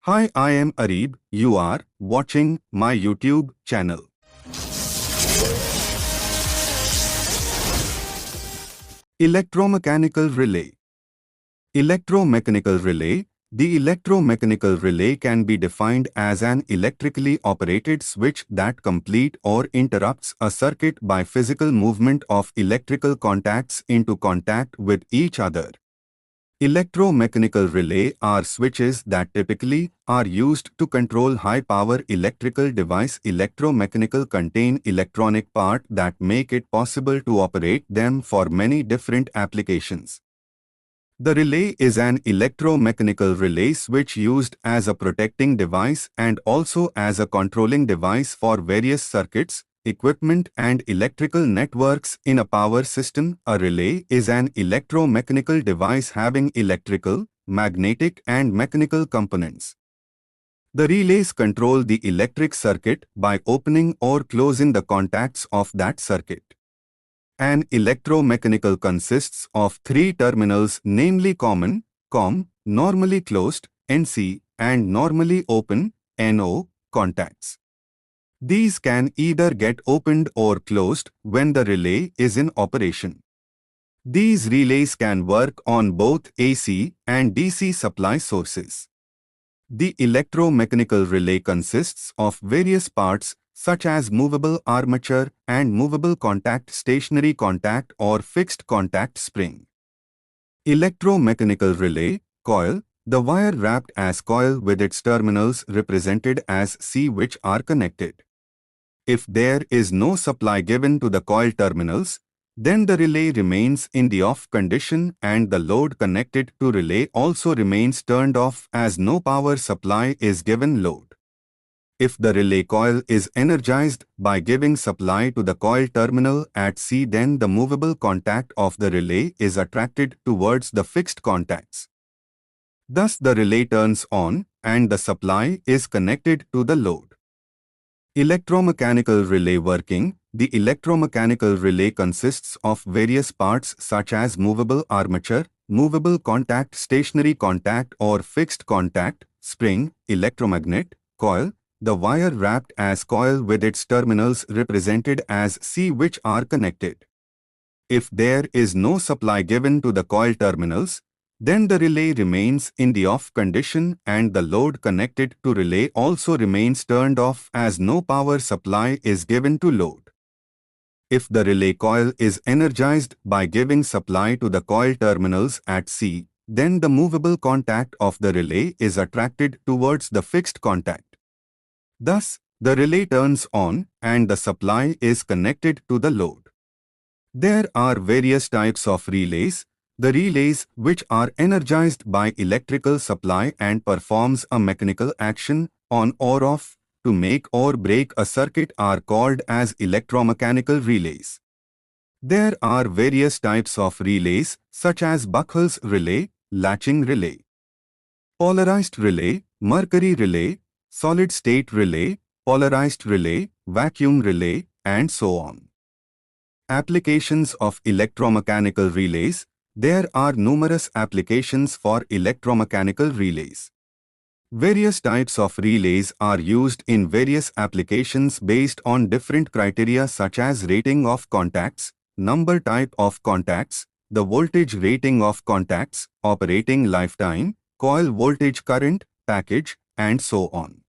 Hi, I am Arib. You are watching my YouTube channel. Electromechanical relay. Electromechanical relay. The electromechanical relay can be defined as an electrically operated switch that completes or interrupts a circuit by physical movement of electrical contacts into contact with each other. Electromechanical relay are switches that typically are used to control high-power electrical device. Electromechanical contain electronic part that make it possible to operate them for many different applications. The relay is an electromechanical relay switch used as a protecting device and also as a controlling device for various circuits, equipment and electrical networks in a power system. A relay is an electromechanical device having electrical, magnetic and mechanical components. The relays control the electric circuit by opening or closing the contacts of that circuit. An electromechanical consists of three terminals, namely common, COM, normally closed, NC, and normally open, NO, contacts. These can either get opened or closed when the relay is in operation. These relays can work on both AC and DC supply sources. The electromechanical relay consists of various parts such as movable armature and movable contact, stationary contact or fixed contact spring. Electromechanical relay, coil, the wire wrapped as coil with its terminals represented as C which are connected. If there is no supply given to the coil terminals, then the relay remains in the off condition and the load connected to relay also remains turned off as no power supply is given load. If the relay coil is energized by giving supply to the coil terminal at C, then the movable contact of the relay is attracted towards the fixed contacts. Thus the relay turns on and the supply is connected to the load. Electromechanical relay working. The electromechanical relay consists of various parts such as movable armature, movable contact, stationary contact or fixed contact, spring, electromagnet, coil, the wire wrapped as coil with its terminals represented as C which are connected. If there is no supply given to the coil terminals, then the relay remains in the off condition and the load connected to relay also remains turned off as no power supply is given to load. If the relay coil is energized by giving supply to the coil terminals at C, then the movable contact of the relay is attracted towards the fixed contact. Thus, the relay turns on and the supply is connected to the load. There are various types of relays. The relays which are energized by electrical supply and performs a mechanical action on or off to make or break a circuit are called as electromechanical relays. There are various types of relays such as Buchholz relay, latching relay, polarized relay, mercury relay, solid-state relay, polarized relay, vacuum relay, and so on. Applications of electromechanical relays. There are numerous applications for electromechanical relays. Various types of relays are used in various applications based on different criteria such as rating of contacts, number type of contacts, the voltage rating of contacts, operating lifetime, coil voltage current, package, and so on.